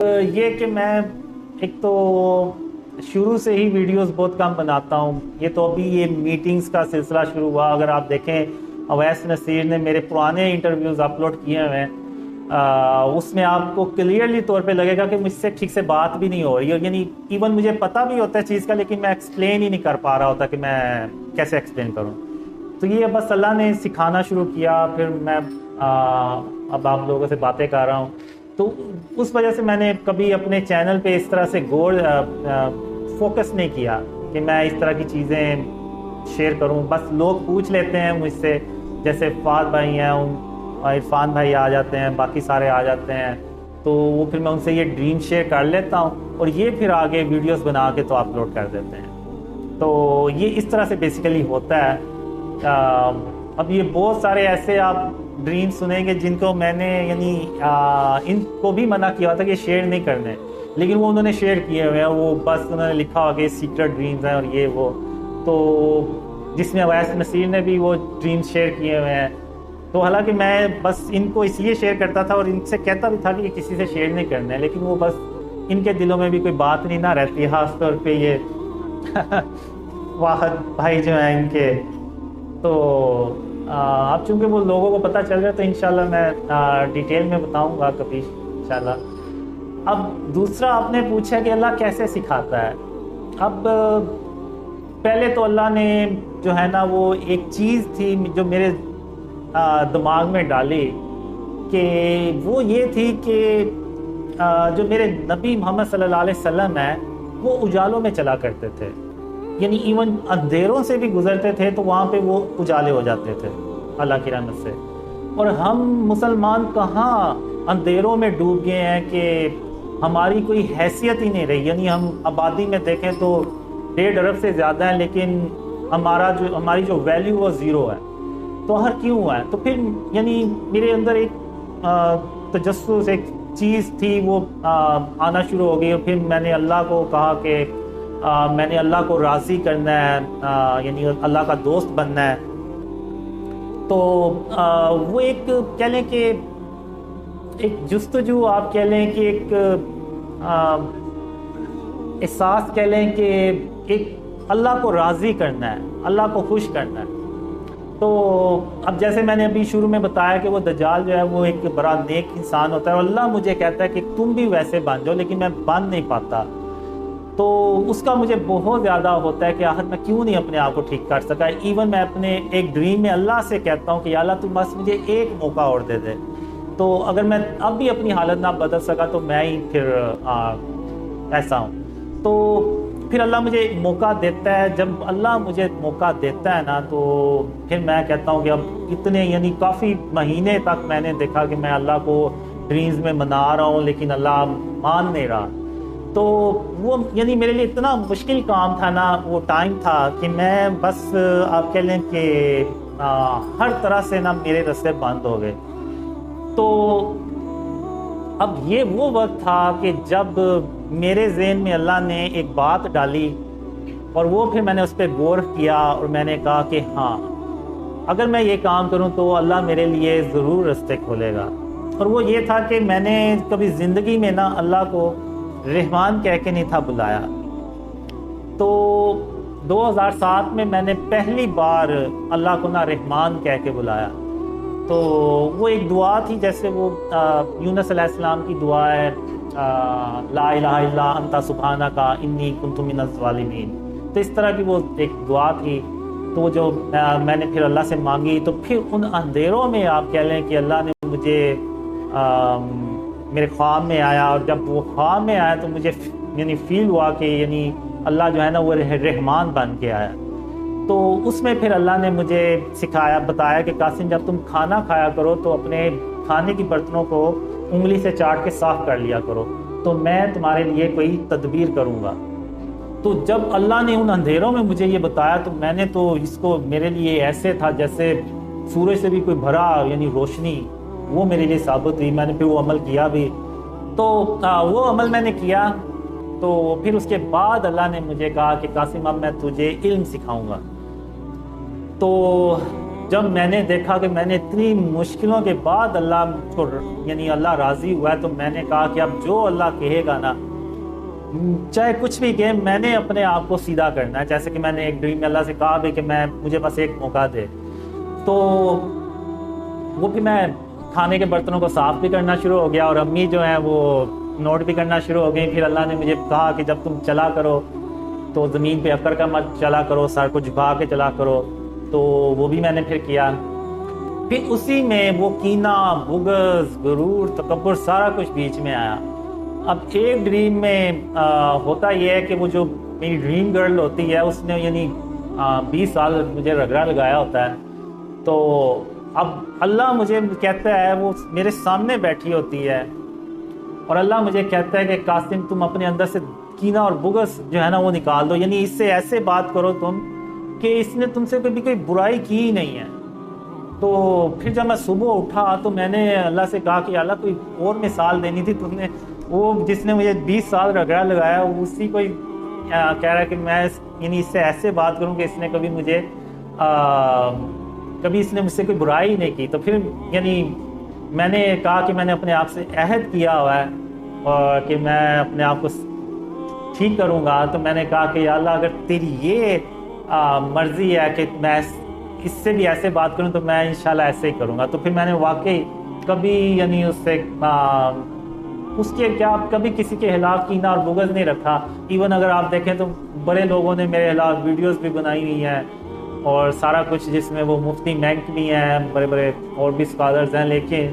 یہ کہ میں ایک تو شروع سے ہی ویڈیوز بہت کم بناتا ہوں. یہ تو ابھی یہ میٹنگز کا سلسلہ شروع ہوا. اگر آپ دیکھیں اویس نصیر نے میرے پرانے انٹرویوز اپلوڈ کیے ہوئے ہیں, اس میں آپ کو کلیئرلی طور پہ لگے گا کہ مجھ سے ٹھیک سے بات بھی نہیں ہو رہی ہے. یعنی ایون مجھے پتہ بھی ہوتا ہے چیز کا, لیکن میں ایکسپلین ہی نہیں کر پا رہا ہوتا کہ میں کیسے ایکسپلین کروں. تو یہ بس اللہ نے سکھانا شروع کیا, پھر میں اب آپ لوگوں سے باتیں کر رہا ہوں. تو اس وجہ سے میں نے کبھی اپنے چینل پہ اس طرح سے فوکس نہیں کیا کہ میں اس طرح کی چیزیں شیئر کروں. بس لوگ پوچھ لیتے ہیں مجھ سے, جیسے فہد بھائی ہیں, عرفان بھائی آ جاتے ہیں, باقی سارے آ جاتے ہیں, تو وہ پھر میں ان سے یہ ڈریم شیئر کر لیتا ہوں اور یہ پھر آگے ویڈیوز بنا کے تو اپلوڈ کر دیتے ہیں. تو یہ اس طرح سے بیسیکلی ہوتا ہے. اب یہ بہت سارے ایسے آپ ڈریم سنیں گے جن کو میں نے یعنی ان کو بھی منع کیا تھا کہ شیئر نہیں کرنے, لیکن وہ انہوں نے شیئر کیے ہوئے ہیں. وہ بس انہوں نے لکھا ہوا کہ سیکرٹ ڈریمز ہیں اور یہ وہ, تو جس میں اویس نصیر نے بھی وہ ڈریمز شیئر کیے ہوئے ہیں. تو حالانکہ میں بس ان کو اس لیے شیئر کرتا تھا اور ان سے کہتا بھی تھا کہ یہ کسی سے شیئر نہیں کرنا ہے, لیکن وہ بس ان کے دلوں میں بھی کوئی بات نہیں نہ رہتی, خاص طور پہ یہ واحد بھائی جو ہیں ان کے. تو اب چونکہ وہ لوگوں کو پتہ چل رہا ہے تو انشاءاللہ میں ڈیٹیل میں بتاؤں گا کبھی انشاءاللہ. اب دوسرا آپ نے پوچھا کہ اللہ کیسے سکھاتا ہے. اب پہلے تو اللہ نے جو ہے نا وہ ایک چیز تھی جو میرے دماغ میں ڈالی, کہ وہ یہ تھی کہ جو میرے نبی محمد صلی اللہ علیہ وسلم ہیں وہ اجالوں میں چلا کرتے تھے. یعنی ایون اندھیروں سے بھی گزرتے تھے تو وہاں پہ وہ اجالے ہو جاتے تھے اللہ کی رحمت سے. اور ہم مسلمان کہاں اندھیروں میں ڈوب گئے ہیں کہ ہماری کوئی حیثیت ہی نہیں رہی. یعنی ہم آبادی میں دیکھیں تو 1.5 ارب سے زیادہ ہیں, لیکن ہماری جو ویلیو وہ زیرو ہے. تو ہر کیوں ہوا ہے؟ تو پھر یعنی میرے اندر ایک تجسس, ایک چیز تھی وہ آنا شروع ہو گئی. اور پھر میں نے اللہ کو کہا کہ میں نے اللہ کو راضی کرنا ہے, یعنی اللہ کا دوست بننا ہے. تو وہ ایک کہہ لیں کہ ایک جستجو, آپ کہہ لیں کہ ایک احساس کہہ لیں کہ ایک اللہ کو راضی کرنا ہے, اللہ کو خوش کرنا ہے. تو اب جیسے میں نے ابھی شروع میں بتایا کہ وہ دجال جو ہے وہ ایک بڑا نیک انسان ہوتا ہے, اور اللہ مجھے کہتا ہے کہ تم بھی ویسے بن جاؤ, لیکن میں بن نہیں پاتا. تو اس کا مجھے بہت زیادہ ہوتا ہے کہ آخر میں کیوں نہیں اپنے آپ کو ٹھیک کر سکا. ایون میں اپنے ایک ڈریم میں اللہ سے کہتا ہوں کہ یا اللہ تم بس مجھے ایک موقع اور دے دے. تو اگر میں اب بھی اپنی حالت نہ بدل سکا تو میں ہی پھر ایسا ہوں. تو پھر اللہ مجھے موقع دیتا ہے. جب اللہ مجھے موقع دیتا ہے نا تو پھر میں کہتا ہوں کہ اب اتنے یعنی کافی مہینے تک میں نے دیکھا کہ میں اللہ کو ڈریمز میں منا رہا ہوں, لیکن اللہ مان نہیں رہا. تو وہ یعنی میرے لیے اتنا مشکل کام تھا نا, وہ ٹائم تھا کہ میں بس آپ کہہ لیں کہ ہر طرح سے نا میرے راستے بند ہو گئے. تو اب یہ وہ وقت تھا کہ جب میرے ذہن میں اللہ نے ایک بات ڈالی, اور وہ پھر میں نے اس پہ غور کیا اور میں نے کہا کہ ہاں اگر میں یہ کام کروں تو اللہ میرے لیے ضرور راستے کھولے گا. اور وہ یہ تھا کہ میں نے کبھی زندگی میں نا اللہ کو رحمان کہہ کے نہیں تھا بلایا. تو 2007 میں نے پہلی بار اللہ کو نا رحمان کہہ کے بلایا. تو وہ ایک دعا تھی, جیسے وہ یونس علیہ السلام کی دعا ہے, لا الہ الا انت سبحانک انی کنت من الظالمین. تو اس طرح کی وہ ایک دعا تھی. تو جو میں نے پھر اللہ سے مانگی, تو پھر ان اندھیروں میں آپ کہہ لیں کہ اللہ نے مجھے میرے خواب میں آیا, اور جب وہ خواب میں آیا تو مجھے یعنی فیل ہوا کہ یعنی اللہ جو ہے نا وہ رحمان بن کے آیا. تو اس میں پھر اللہ نے مجھے سکھایا, بتایا کہ قاسم جب تم کھانا کھایا کرو تو اپنے کھانے کی برتنوں کو انگلی سے چاٹ کے صاف کر لیا کرو, تو میں تمہارے لیے کوئی تدبیر کروں گا. تو جب اللہ نے ان اندھیروں میں مجھے یہ بتایا تو میں نے تو اس کو میرے لیے ایسے تھا جیسے سورج سے بھی کوئی بھرا یعنی روشنی, وہ میرے لیے ثابت ہوئی. میں نے پھر وہ عمل کیا بھی. تو وہ عمل میں نے کیا. تو پھر اس کے بعد اللہ نے مجھے کہا کہ قاسم اب میں تجھے علم سکھاؤں گا. تو جب میں نے دیکھا کہ میں نے اتنی مشکلوں کے بعد اللہ کو یعنی اللہ راضی ہوا ہے، تو میں نے کہا کہ اب جو اللہ کہے گا نا، چاہے کچھ بھی کہے، میں نے اپنے آپ کو سیدھا کرنا ہے۔ جیسے کہ میں نے ایک ڈریم میں اللہ سے کہا بھی کہ مجھے بس ایک موقع دے، تو وہ بھی میں کھانے کے برتنوں کو صاف بھی کرنا شروع ہو گیا، اور امی جو ہیں وہ نوٹ بھی کرنا شروع ہو گئی۔ پھر اللہ نے مجھے کہا کہ جب تم چلا کرو تو زمین پہ اکڑ کر مت چلا کرو، سر کو جھکا کے چلا کرو، تو وہ بھی میں نے پھر کیا۔ پھر اسی میں وہ کینہ، بغض، غرور، تکبر سارا کچھ بیچ میں آیا۔ اب ایک ڈریم میں ہوتا یہ ہے کہ وہ جو میری ڈریم گرل ہوتی ہے اس نے یعنی 20 سال مجھے رگڑا لگایا ہوتا ہے، تو اب اللہ مجھے کہتا ہے، وہ میرے سامنے بیٹھی ہوتی ہے اور اللہ مجھے کہتا ہے کہ قاسم تم اپنے اندر سے کینہ اور بغض جو ہے نا وہ نکال دو، یعنی اس سے ایسے بات کرو تم کہ اس نے تم سے کبھی کوئی برائی کی ہی نہیں ہے۔ تو پھر جب میں صبح اٹھا تو میں نے اللہ سے کہا کہ اللہ کوئی اور مثال دینی تھی، تم نے وہ جس نے مجھے 20 سال رگڑا لگایا اسی کو کہہ رہا ہے کہ میں یعنی اس سے ایسے بات کروں کہ اس نے کبھی مجھے کبھی اس نے مجھ سے کوئی برائی نہیں کی۔ تو پھر یعنی میں نے کہا کہ میں نے اپنے آپ سے عہد کیا ہوا ہے اور کہ میں اپنے آپ کو ٹھیک کروں گا۔ تو میں نے کہا کہ یا اللہ اگر تیری یہ مرضی ہے کہ میں اس سے بھی ایسے بات کروں تو میں انشاءاللہ ایسے ہی کروں گا۔ تو پھر میں نے واقعی کبھی یعنی اس کے کیا کبھی کسی کے خلاف کینہ اور بغض نہیں رکھا۔ ایون اگر آپ دیکھیں تو بڑے لوگوں نے میرے خلاف ویڈیوز بھی بنائی ہوئی ہیں اور سارا کچھ، جس میں وہ مفتی مینک بھی ہیں، بڑے بڑے اور بھی اسکالرز ہیں، لیکن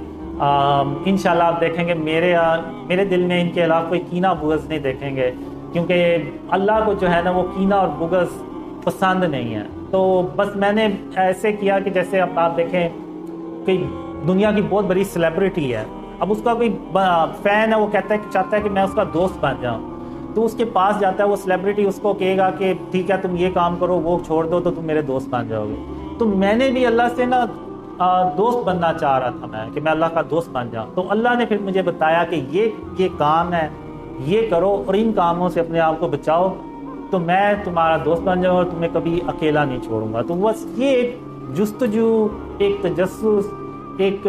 انشاءاللہ آپ دیکھیں گے میرے دل میں ان کے خلاف کوئی کینہ بغض نہیں دیکھیں گے، کیونکہ اللہ کو جو ہے نا وہ کینہ اور بغض پسند نہیں ہے۔ تو بس میں نے ایسے کیا کہ جیسے اب آپ دیکھیں کہ دنیا کی بہت بڑی سیلیبریٹی ہے، اب اس کا کوئی فین ہے، وہ کہتا ہے کہ چاہتا ہے کہ میں اس کا دوست بن جاؤں، تو اس کے پاس جاتا ہے وہ سیلیبریٹی، اس کو کہے گا کہ ٹھیک ہے تم یہ کام کرو، وہ چھوڑ دو تو تم میرے دوست بن جاؤ گے۔ تو میں نے بھی اللہ سے نا دوست بننا چاہ رہا تھا، میں کہ میں اللہ کا دوست بن جاؤں۔ تو اللہ نے پھر مجھے بتایا کہ یہ کام ہے، یہ کرو اور ان کاموں سے اپنے آپ کو بچاؤ، تو میں تمہارا دوست بن جاؤں اور تمہیں کبھی اکیلا نہیں چھوڑوں گا۔ تو بس یہ ایک جستجو، ایک تجسس، ایک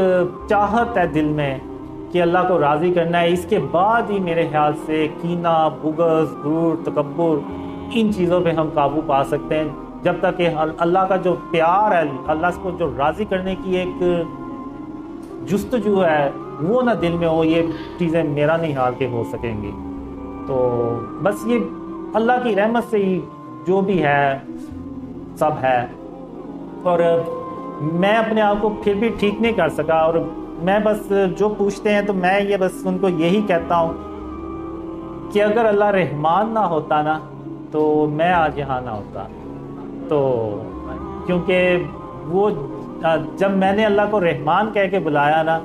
چاہت ہے دل میں کہ اللہ کو راضی کرنا ہے۔ اس کے بعد ہی میرے خیال سے کینہ، بغض، غرور، تکبر، ان چیزوں پہ ہم قابو پا سکتے ہیں۔ جب تک کہ اللہ کا جو پیار ہے، اللہ کو جو راضی کرنے کی ایک جستجو ہے وہ نہ دل میں ہو، یہ چیزیں میرا نہیں حال کے ہو سکیں گی۔ تو بس یہ اللہ کی رحمت سے ہی جو بھی ہے سب ہے، اور میں اپنے آپ کو پھر بھی ٹھیک نہیں کر سکا۔ اور میں بس جو پوچھتے ہیں تو میں یہ بس ان کو یہی کہتا ہوں کہ اگر اللہ رحمان نہ ہوتا نا تو میں آج یہاں نہ ہوتا۔ تو کیونکہ وہ جب میں نے اللہ کو رحمان کہہ کے بلایا نا،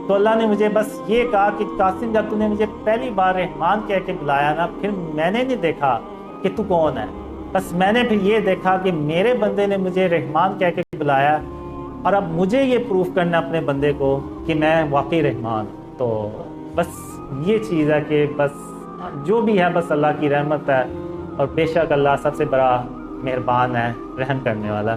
تو اللہ نے مجھے بس یہ کہا کہ قاسم جب تو نے مجھے پہلی بار رحمان کہہ کے بلایا نا، پھر میں نے نہیں دیکھا کہ تو کون ہے، بس میں نے پھر یہ دیکھا کہ میرے بندے نے مجھے رحمان کہہ کے بلایا، اور اب مجھے یہ پروف کرنا اپنے بندے کو کہ میں واقعی رحمان۔ تو بس یہ چیز ہے کہ بس جو بھی ہے بس اللہ کی رحمت ہے، اور بے شک اللہ سب سے بڑا مہربان ہے، رحم کرنے والا۔